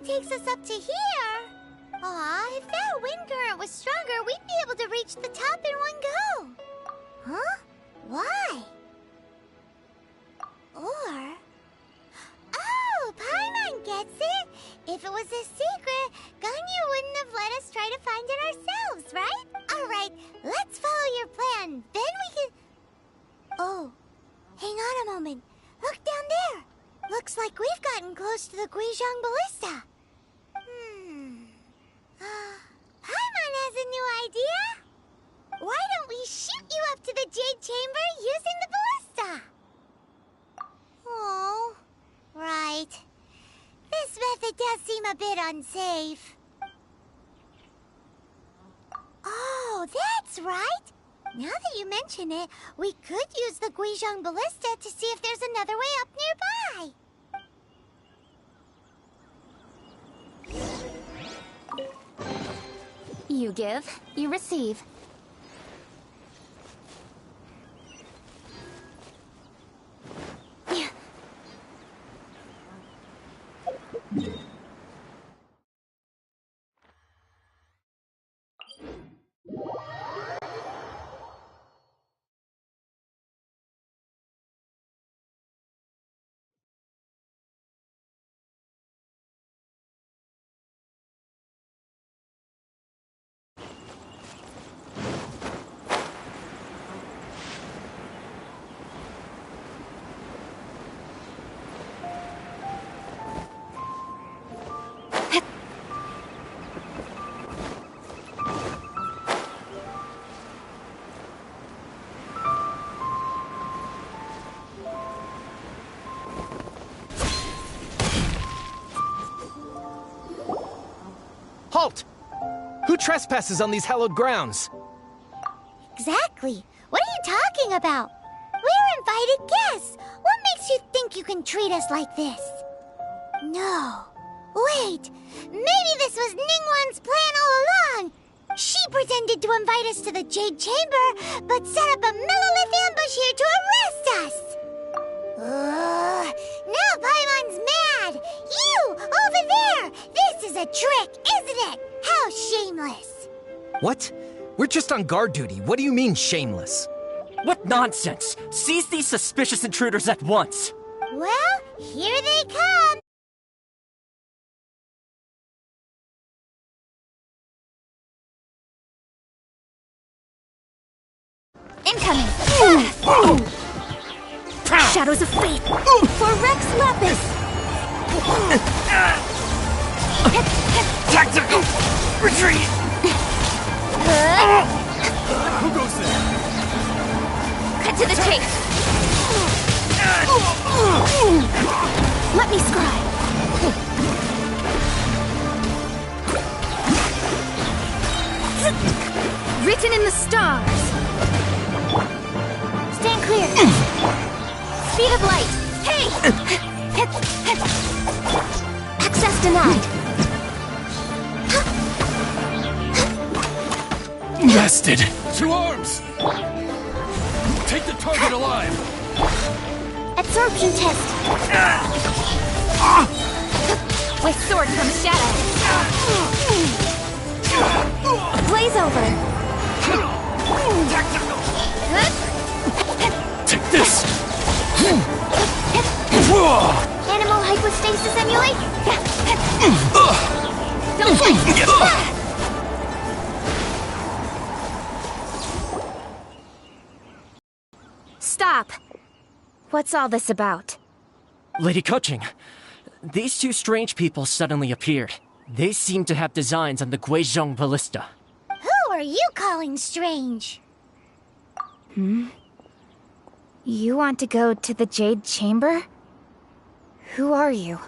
takes us up to here. Aw, if that wind current was stronger, we'd be able to reach the top in one go. Huh? Why? Or... Oh, Paimon gets it! If it was a secret, Ganyu wouldn't have let us try to find it ourselves, right? Alright, let's follow your plan. Then we can... Oh, hang on a moment. Look down there. Looks like we've gotten close to the Guizhong Ballista. Paimon has a new idea. Why don't we shoot you up to the Jade Chamber using the ballista? Oh, right. This method does seem a bit unsafe. Oh, that's right. Now that you mention it, we could use the Guizhong Ballista to see if there's another way up nearby. You give, you receive. Halt! Who trespasses on these hallowed grounds? Exactly. What are you talking about? We're invited guests. What makes you think you can treat us like this? No. Wait. Maybe this was Ningguang's plan all along. She pretended to invite us to the Jade Chamber, but set up a Millelith ambush here to arrest us. Now Paimon's mad. You, over there. This is a trick, isn't it? How shameless. What? We're just on guard duty. What do you mean, shameless? What nonsense! Seize these suspicious intruders at once! Well, here they come. Incoming! Shadows of Fate! For Rex Lapis! Tactical retreat! Who goes there? Cut to the chase! Let me scry! Written in the stars! Stand clear! Speed of light! Hey! Access denied! Bested! To arms! Take the target alive! Absorption test! With sword from shadow! Blaze over! Take this! Animal hypostasis emulate! Don't blink! Stop! What's all this about? Lady Keqing, these two strange people suddenly appeared. They seem to have designs on the Guizhong Ballista. Who are you calling strange? You want to go to the Jade Chamber? Who are you?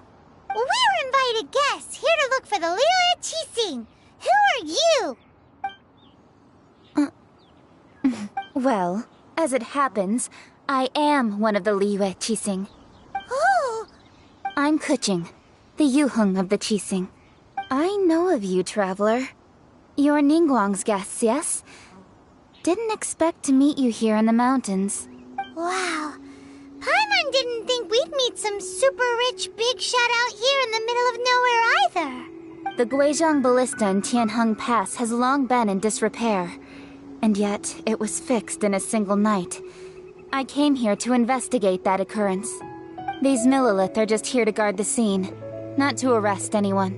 We're invited guests, here to look for the Liyue Qixing. Who are you? Well, as it happens, I am one of the Liyue Qixing. Who? I'm Keqing, the Yuheng of the Qixing. I know of you, traveler. You're Ningguang's guests, yes? Didn't expect to meet you here in the mountains. Wow. Paimon didn't think we'd meet some super rich big shot out here in the middle of nowhere either. The Guizhong Ballista in Tianheng Pass has long been in disrepair, and yet it was fixed in a single night. I came here to investigate that occurrence. These Millilith are just here to guard the scene, not to arrest anyone.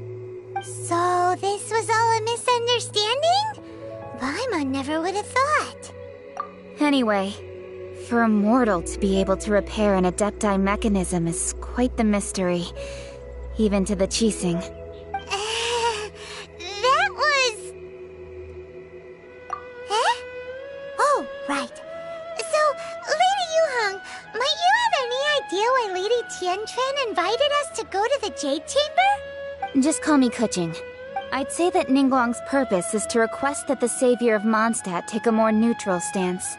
So this was all a misunderstanding? Paimon never would have thought. Anyway, for a mortal to be able to repair an Adepti mechanism is quite the mystery, even to the Qixing. That was... Huh? Oh, right. So, Lady Yuheng, might you have any idea why Lady Tianquan invited us to go to the Jade Chamber? Just call me Kuching. I'd say that Ningguang's purpose is to request that the savior of Mondstadt take a more neutral stance.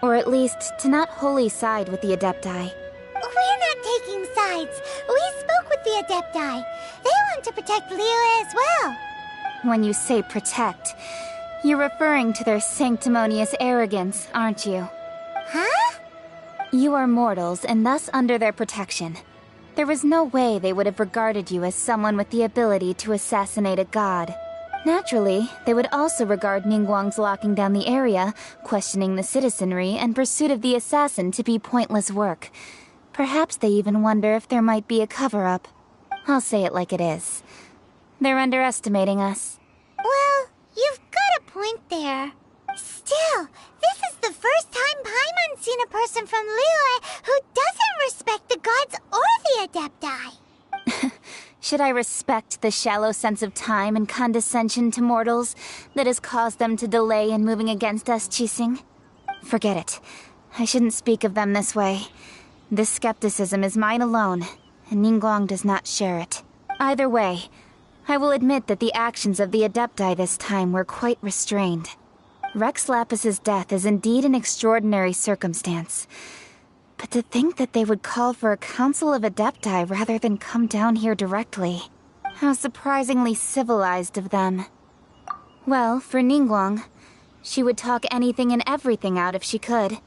Or at least, to not wholly side with the Adepti. We're not taking sides. We spoke with the Adepti. They want to protect Liyue as well. When you say protect, you're referring to their sanctimonious arrogance, aren't you? Huh? You are mortals, and thus under their protection. There was no way they would have regarded you as someone with the ability to assassinate a god. Naturally, they would also regard Ningguang's locking down the area, questioning the citizenry, and pursuit of the assassin to be pointless work. Perhaps they even wonder if there might be a cover-up. I'll say it like it is. They're underestimating us. Well, you've got a point there. Still, this is the first time Paimon's seen a person from Liyue who doesn't respect the gods or the Adepti. Should I respect the shallow sense of time and condescension to mortals that has caused them to delay in moving against us, Qixing? Forget it. I shouldn't speak of them this way. This skepticism is mine alone, and Ningguang does not share it. Either way, I will admit that the actions of the Adepti this time were quite restrained. Rex Lapis's death is indeed an extraordinary circumstance. But to think that they would call for a council of Adepti rather than come down here directly. How surprisingly civilized of them. Well, for Ningguang, she would talk anything and everything out if she could.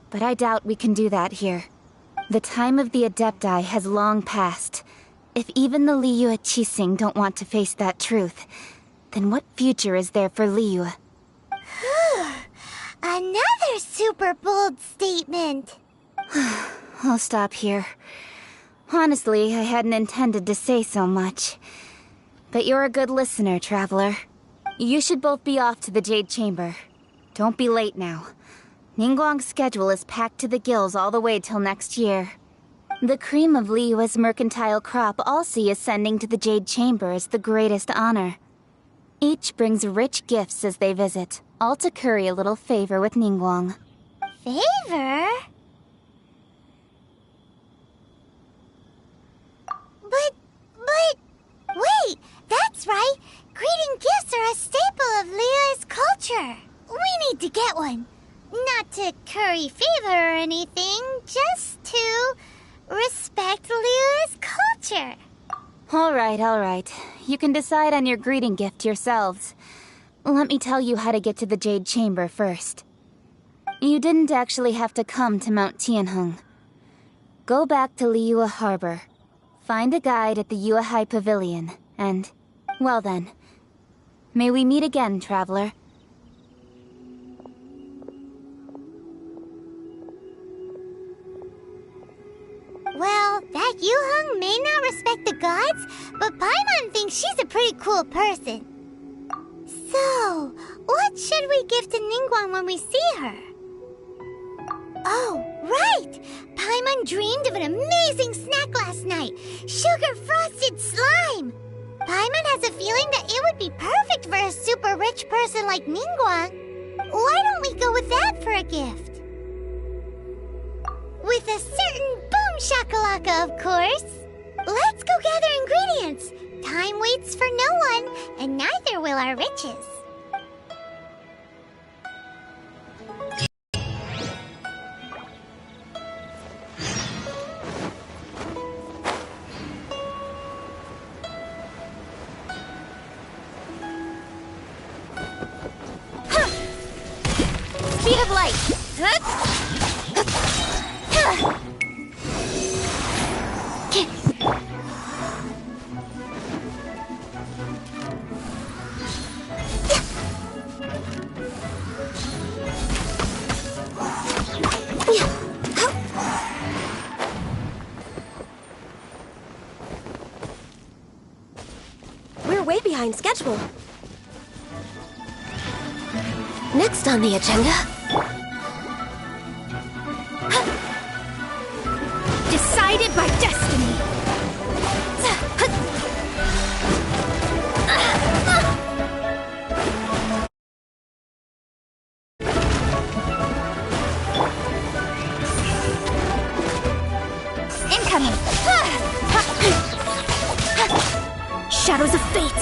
But I doubt we can do that here. The time of the Adepti has long passed. If even the Liyue Qixing don't want to face that truth, then what future is there for Liyue? Another super bold statement. I'll stop here. Honestly, I hadn't intended to say so much. But you're a good listener, Traveler. You should both be off to the Jade Chamber. Don't be late now. Ningguang's schedule is packed to the gills all the way till next year. The cream of Liyue's mercantile crop all see ascending to the Jade Chamber as the greatest honor. Each brings rich gifts as they visit, all to curry a little favor with Ningguang. Favor? But, wait, that's right. Greeting gifts are a staple of Liyue's culture. We need to get one. Not to curry favor or anything, just to respect Liyue's culture. All right. You can decide on your greeting gift yourselves. Let me tell you how to get to the Jade Chamber first. You didn't actually have to come to Mount Tianheng. Go back to Liyue Harbor. Find a guide at the Yuehai Pavilion, and... well then. May we meet again, Traveler. Well, that Yuheng may not respect the gods, but Paimon thinks she's a pretty cool person. So, what should we give to Ningguang when we see her? Oh, right! Paimon dreamed of an amazing snack last night! Sugar-frosted slime! Paimon has a feeling that it would be perfect for a super rich person like Ningguang. Why don't we go with that for a gift? With a certain boom shakalaka, of course! Let's go gather ingredients! Time waits for no one, and neither will our riches. Speed of light! behind schedule. Next on the agenda... Decided by destiny! Incoming! Shadows of fate!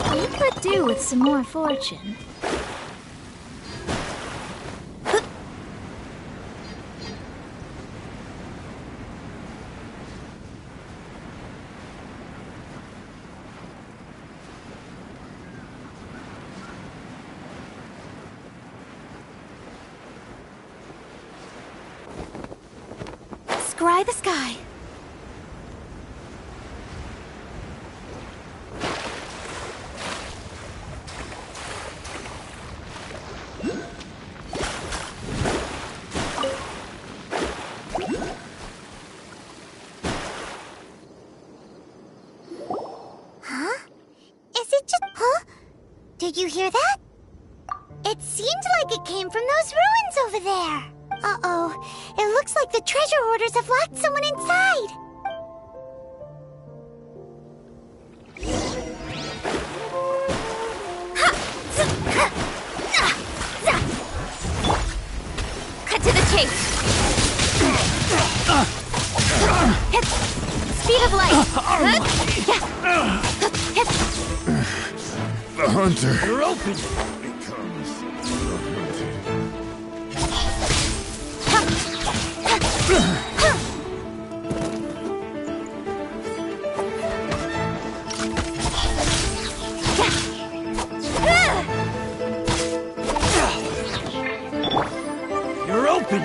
We could do with some more fortune. Scry the sky. Is it just... Huh? Did you hear that? It seemed like it came from those ruins over there. Uh-oh. It looks like the treasure hoarders have locked someone inside. Cut to the chase! Speed of light! The hunter You're open! becomes the hunted. You're open!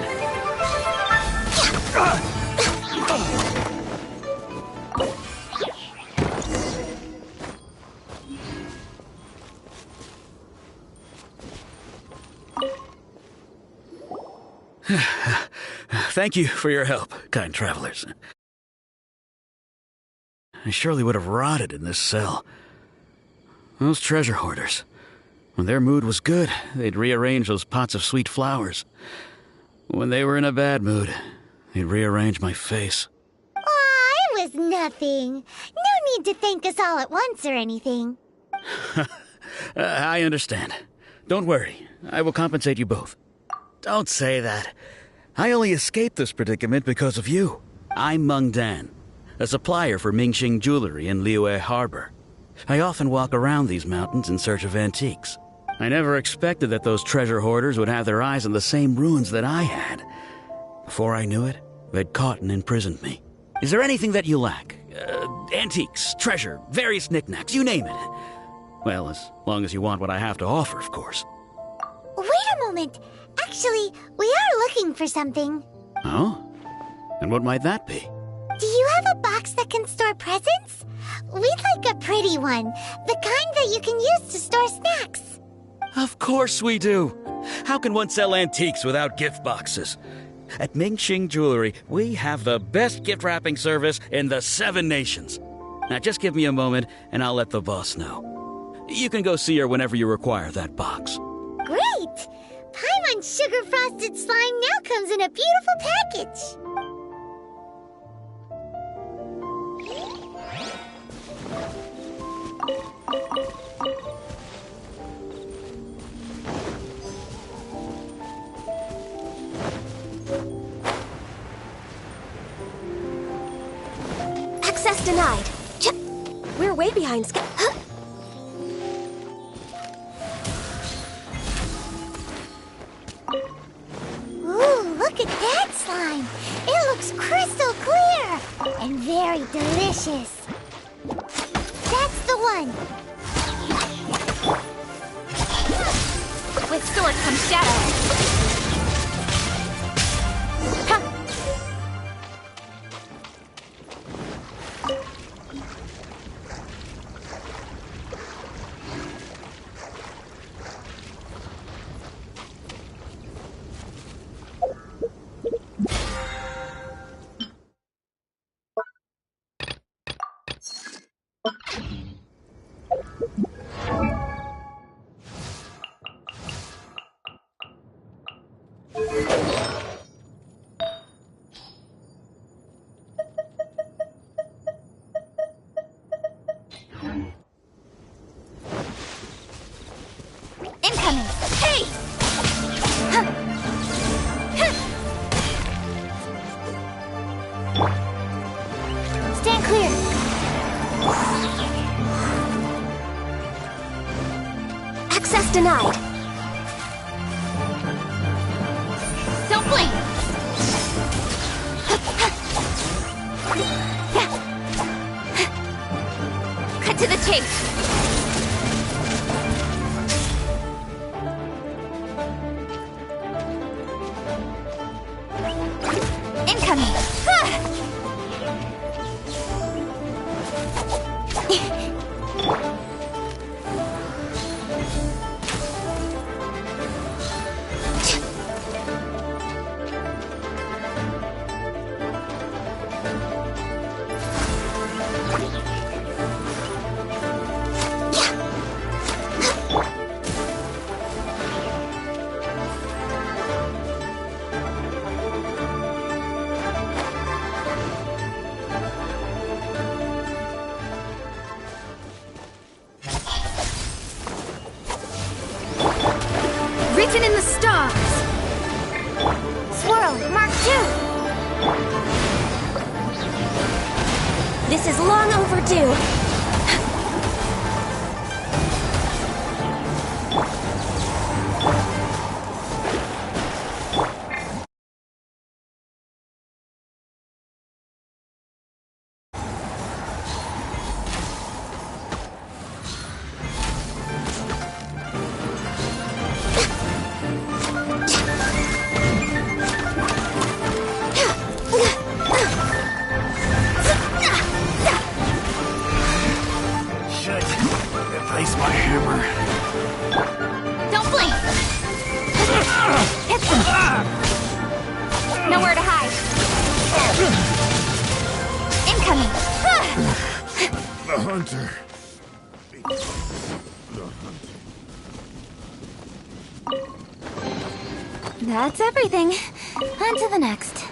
Thank you for your help, kind travelers. I surely would have rotted in this cell. Those treasure hoarders. When their mood was good, they'd rearrange those pots of sweet flowers. When they were in a bad mood, they'd rearrange my face. Aw, it was nothing. No need to thank us all at once or anything. I understand. Don't worry. I will compensate you both. Don't say that. I only escaped this predicament because of you. I'm Meng Dan, a supplier for Mingxing Jewelry in Liyue Harbor. I often walk around these mountains in search of antiques. I never expected that those treasure hoarders would have their eyes on the same ruins that I had. Before I knew it, they'd caught and imprisoned me. Is there anything that you lack? Antiques, treasure, various knickknacks, you name it. Well, as long as you want what I have to offer, of course. Wait a moment. Actually, we are looking for something. Oh? And what might that be? Do you have a box that can store presents? We'd like a pretty one. The kind that you can use to store snacks. Of course we do. How can one sell antiques without gift boxes? At Mingxing Jewelry, we have the best gift wrapping service in the 7 nations. Now just give me a moment and I'll let the boss know. You can go see her whenever you require that box. Great! Paimon Sugar Frosted Slime now comes in a beautiful package. Access denied. We're way behind schedule. Ooh, look at that slime. It looks crystal clear and very delicious. That's the one. With sword comes shadow. Stand clear. Access denied. Don't blink! Cut to the chase. Incoming. Written in the stars. Swirl, Mark 2. This is long overdue. Shit. Replace my hammer. Don't blink! Hit them! Nowhere to hide. Incoming! The hunter. That's everything. On to the next.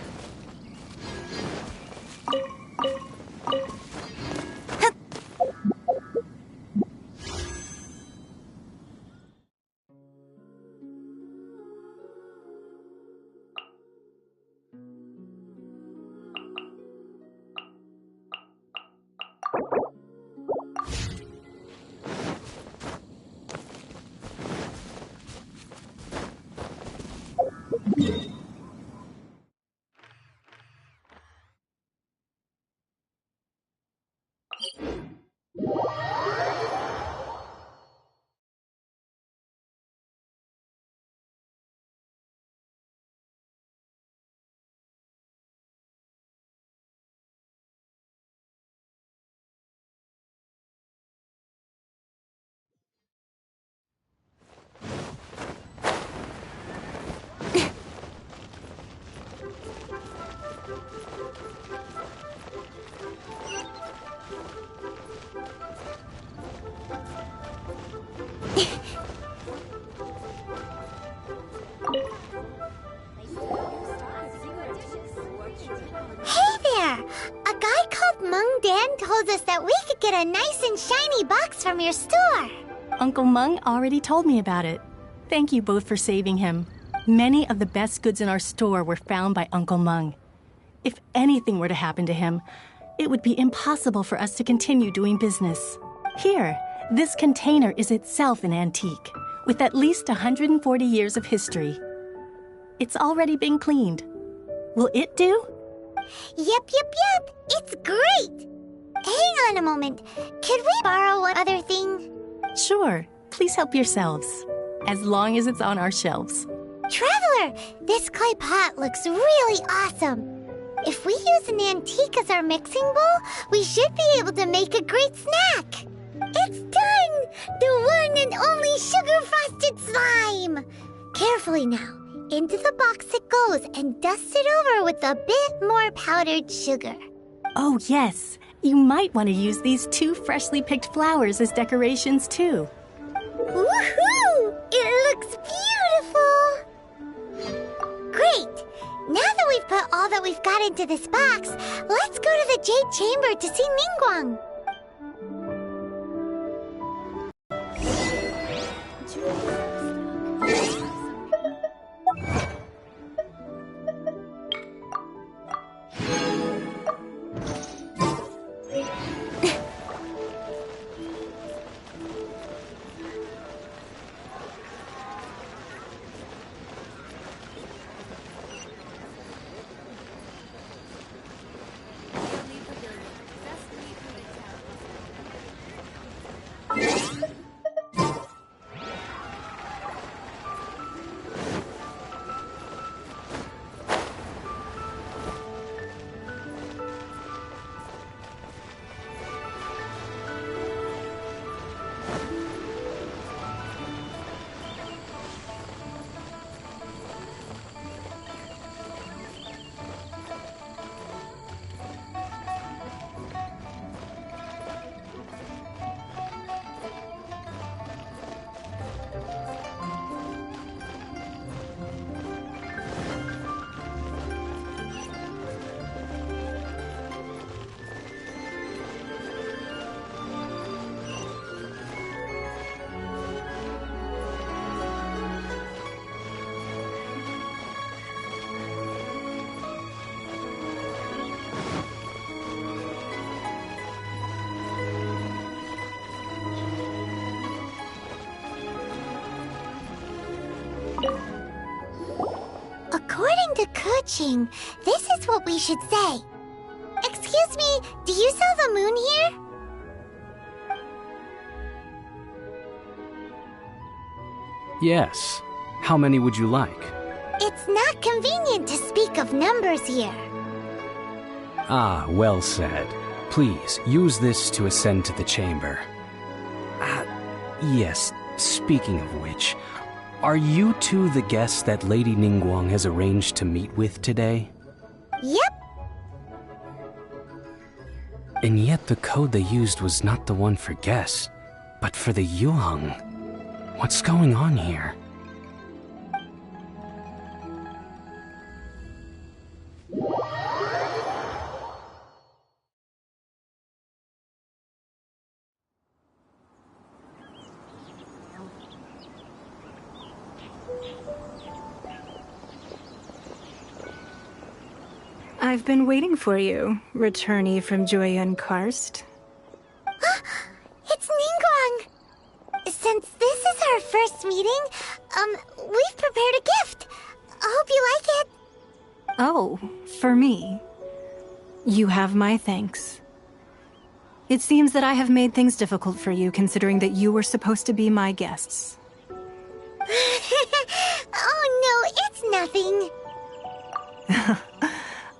Hey there! A guy called Mung Dan told us that we could get a nice and shiny box from your store. Uncle Mung already told me about it. Thank you both for saving him. Many of the best goods in our store were found by Uncle Mung. If anything were to happen to him, it would be impossible for us to continue doing business. Here, this container is itself an antique, with at least 140 years of history. It's already been cleaned. Will it do? Yep. It's great! Hang on a moment. Could we borrow one other thing? Sure, please help yourselves, as long as it's on our shelves. Traveler, this clay pot looks really awesome. If we use an antique as our mixing bowl, we should be able to make a great snack. It's done! The one and only sugar-frosted slime! Carefully now. Into the box it goes and dust it over with a bit more powdered sugar. Oh, yes. You might want to use these 2 freshly picked flowers as decorations, too. Woohoo! It looks beautiful! Great! Now that we've put all that we've got into this box, let's go to the Jade Chamber to see Ningguang. to Kuching, this is what we should say. Excuse me, do you sell the moon here? Yes. How many would you like? It's not convenient to speak of numbers here. Ah, well said. Please, use this to ascend to the chamber. Yes, speaking of which, are you two the guests that Lady Ningguang has arranged to meet with today? Yep. And yet the code they used was not the one for guests, but for the Yuheng. What's going on here? I've been waiting for you, returnee from Joyun Karst. It's Ningguang! Since this is our first meeting, we've prepared a gift. Hope you like it. Oh, for me. You have my thanks. It seems that I have made things difficult for you, considering that you were supposed to be my guests. Oh no, it's nothing.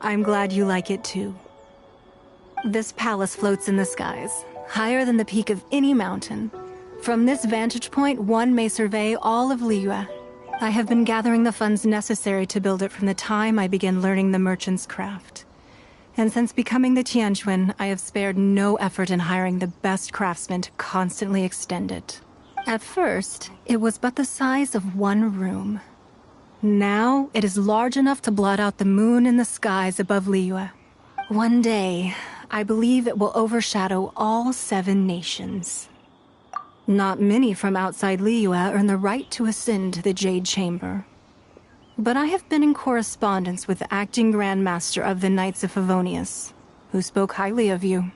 I'm glad you like it too. This palace floats in the skies, higher than the peak of any mountain. From this vantage point, one may survey all of Liyue. I have been gathering the funds necessary to build it from the time I began learning the merchant's craft. And since becoming the Tianquan, I have spared no effort in hiring the best craftsmen to constantly extend it. At first, it was but the size of one room. Now, it is large enough to blot out the moon in the skies above Liyue. One day, I believe it will overshadow all 7 nations. Not many from outside Liyue earn the right to ascend to the Jade Chamber. But I have been in correspondence with the acting Grand Master of the Knights of Favonius, who spoke highly of you.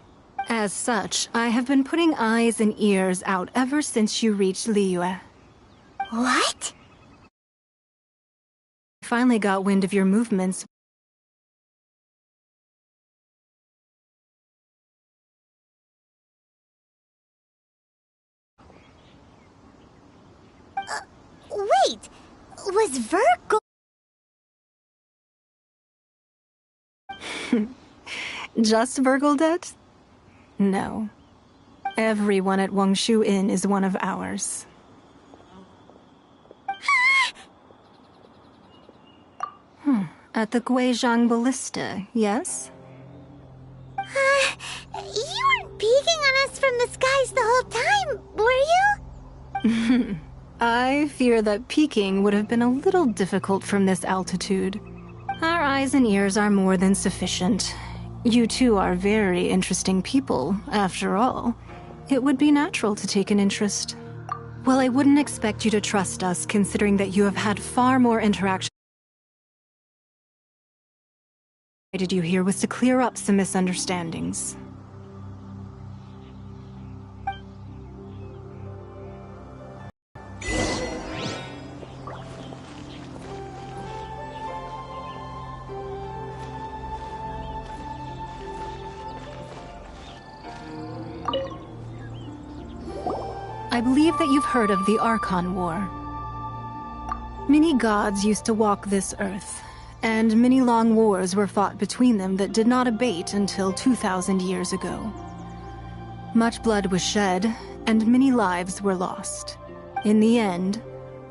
As such, I have been putting eyes and ears out ever since you reached Liyue. What? I finally got wind of your movements. Wait! Was Virgo... Just Virgildet? No. Everyone at Wangshu Inn is one of ours. At the Guizhang Ballista, yes? You weren't peeking on us from the skies the whole time, were you? I fear that peeking would have been a little difficult from this altitude. Our eyes and ears are more than sufficient. You two are very interesting people, after all. It would be natural to take an interest. Well, I wouldn't expect you to trust us, considering that you have had far more interaction. What I did you here was to clear up some misunderstandings. I believe that you've heard of the Archon War. Many gods used to walk this earth, and many long wars were fought between them that did not abate until 2,000 years ago. Much blood was shed, and many lives were lost. In the end,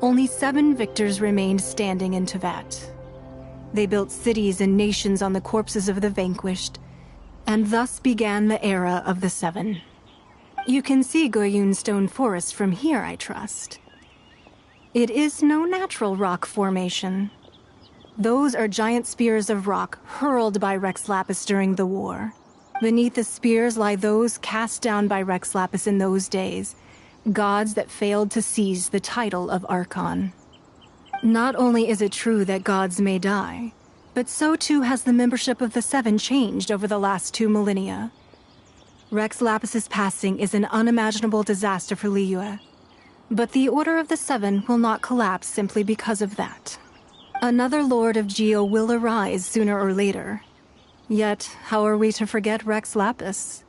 only 7 victors remained standing in Tevat. They built cities and nations on the corpses of the vanquished, and thus began the era of the 7. You can see Goyun Stone Forest from here, I trust. It is no natural rock formation. Those are giant spears of rock hurled by Rex Lapis during the war. Beneath the spears lie those cast down by Rex Lapis in those days, gods that failed to seize the title of Archon. Not only is it true that gods may die, but so too has the membership of the 7 changed over the last 2 millennia. Rex Lapis's passing is an unimaginable disaster for Liyue, but the Order of the 7 will not collapse simply because of that. Another Lord of Geo will arise sooner or later. Yet, how are we to forget Rex Lapis?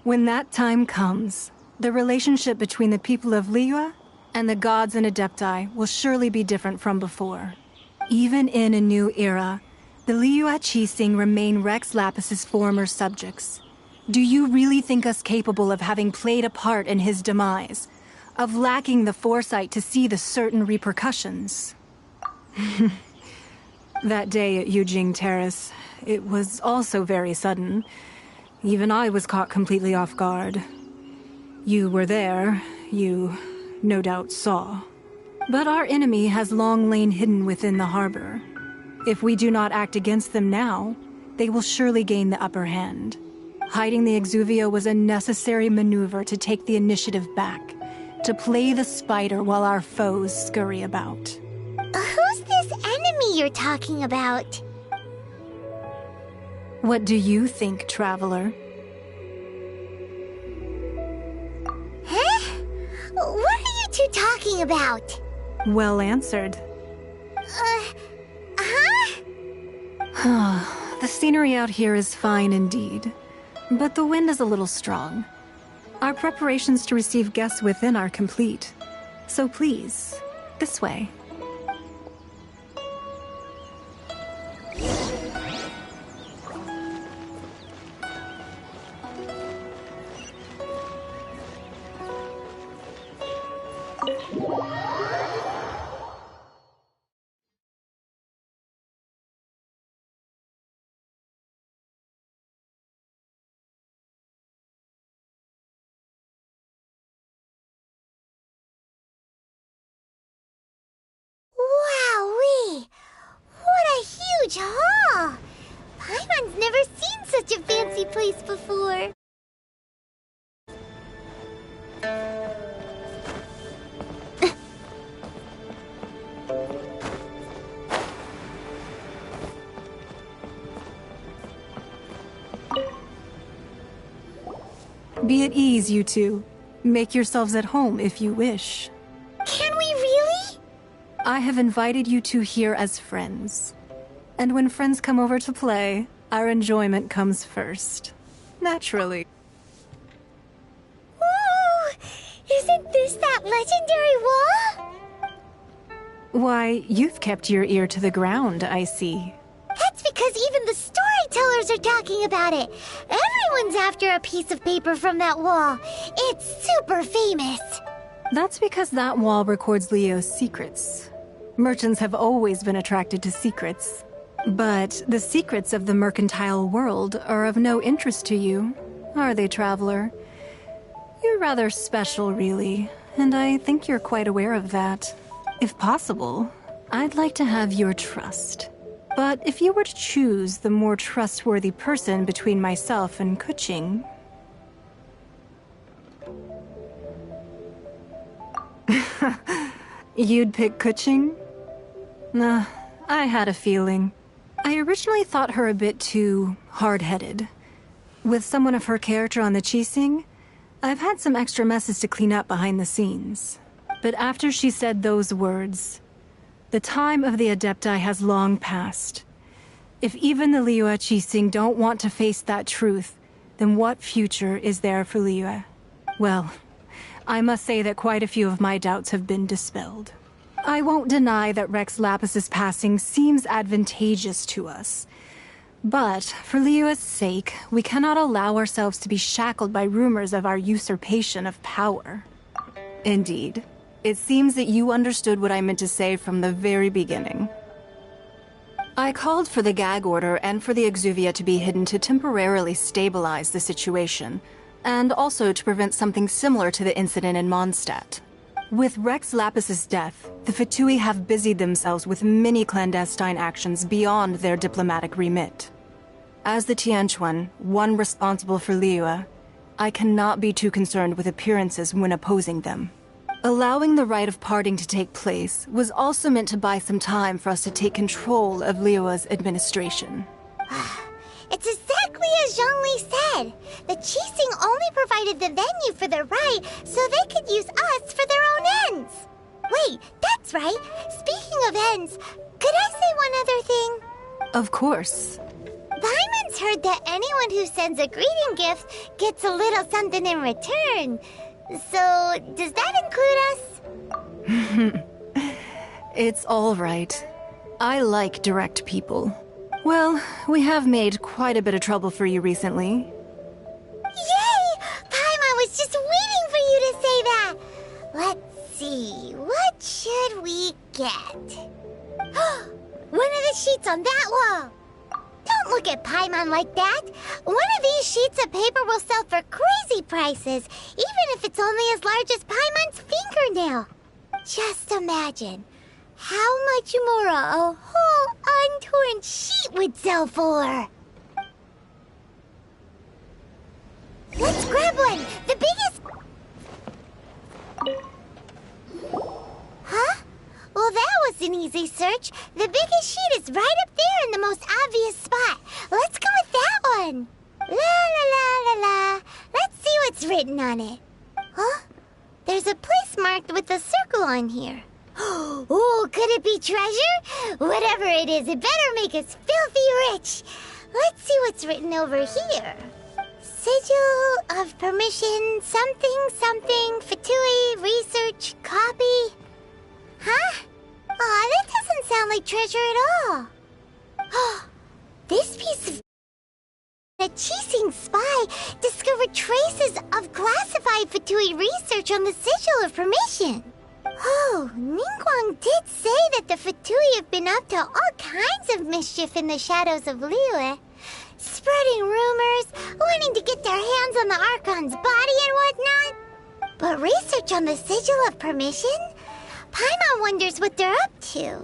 When that time comes, the relationship between the people of Liyue and the gods and Adepti will surely be different from before. Even in a new era, the Liyue Qixing remain Rex Lapis's former subjects. Do you really think us capable of having played a part in his demise? Of lacking the foresight to see the certain repercussions? That day at Yujing Terrace, it was also very sudden. Even I was caught completely off guard. You were there, you no doubt saw. But our enemy has long lain hidden within the harbor. If we do not act against them now, they will surely gain the upper hand. Hiding the Exuvia was a necessary maneuver to take the initiative back, to play the spider while our foes scurry about. Who's this enemy you're talking about? What do you think, Traveler? Huh? What are you two talking about? Well answered. The scenery out here is fine indeed, but the wind is a little strong. Our preparations to receive guests within are complete. So please, this way. Wowee! What a huge hall! Paimon's never seen such a fancy place before. Be at ease, you two. Make yourselves at home if you wish. Can we really? I have invited you two here as friends. And when friends come over to play, our enjoyment comes first. Naturally. Ooh! Isn't this that legendary wall? Why, you've kept your ear to the ground, I see. That's because even the storytellers are talking about it. Everyone's after a piece of paper from that wall. It's super famous. That's because that wall records Leo's secrets. Merchants have always been attracted to secrets. But the secrets of the mercantile world are of no interest to you, are they, Traveler? You're rather special, really, and I think you're quite aware of that. If possible, I'd like to have your trust. But if you were to choose the more trustworthy person between myself and Kuching... You'd pick Kuching? Nah, I had a feeling. I originally thought her a bit too hard-headed. With someone of her character on the Qixing, I've had some extra messes to clean up behind the scenes. But after she said those words, the time of the Adepti has long passed. If even the Liyue Qixing don't want to face that truth, then what future is there for Liyue? Well, I must say that quite a few of my doubts have been dispelled. I won't deny that Rex Lapis's passing seems advantageous to us. But, for Liyue's sake, we cannot allow ourselves to be shackled by rumors of our usurpation of power. Indeed. It seems that you understood what I meant to say from the very beginning. I called for the gag order and for the Exuvia to be hidden to temporarily stabilize the situation, and also to prevent something similar to the incident in Mondstadt. With Rex Lapis's death, the Fatui have busied themselves with many clandestine actions beyond their diplomatic remit. As the Tianquan, one responsible for Liyue, I cannot be too concerned with appearances when opposing them. Allowing the rite of parting to take place was also meant to buy some time for us to take control of Liyue's administration. It's exactly as Zhongli said. The Qixing only provided the venue for the rite so they could use us for their own ends. Wait, that's right. Speaking of ends, could I say one other thing? Of course. Paimon's heard that anyone who sends a greeting gift gets a little something in return. So, does that include us? It's all right. I like direct people. Well, we have made quite a bit of trouble for you recently. Yay! Paimon was just waiting for you to say that! Let's see, what should we get? One of the sheets on that wall! Don't look at Paimon like that! One of these sheets of paper will sell for crazy prices, even if it's only as large as Paimon's fingernail. Just imagine how much more a whole untorn sheet would sell for. Let's grab one! The biggest... Huh? Well, that was an easy search. The biggest sheet is right up there in the most obvious spot. Let's go with that one. La la la la la. Let's see what's written on it. Huh? There's a place marked with a circle on here. Oh, could it be treasure? Whatever it is, it better make us filthy rich. Let's see what's written over here. Sigil of permission, something, something, Fatui, research, copy. Huh? Aw, that doesn't sound like treasure at all. This piece of... A Qixing spy discovered traces of classified Fatui research on the Sigil of Permission. Oh, Ningguang did say that the Fatui have been up to all kinds of mischief in the shadows of Liyue. Spreading rumors, wanting to get their hands on the Archon's body and whatnot. But research on the Sigil of Permission? Paimon wonders what they're up to.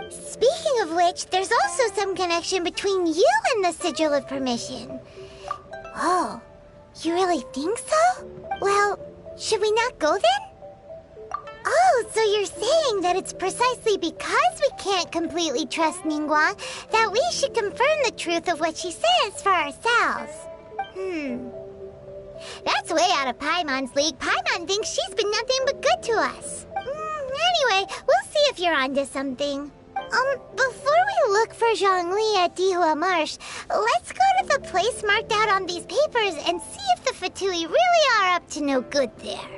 Speaking of which, there's also some connection between you and the Sigil of Permission. Oh, you really think so? Well, should we not go then? Oh, so you're saying that it's precisely because we can't completely trust Ningguang that we should confirm the truth of what she says for ourselves. That's way out of Paimon's league. Paimon thinks she's been nothing but good to us. Anyway, we'll see if you're onto something. Before we look for Zhongli at Dihua Marsh, let's go to the place marked out on these papers and see if the Fatui really are up to no good there.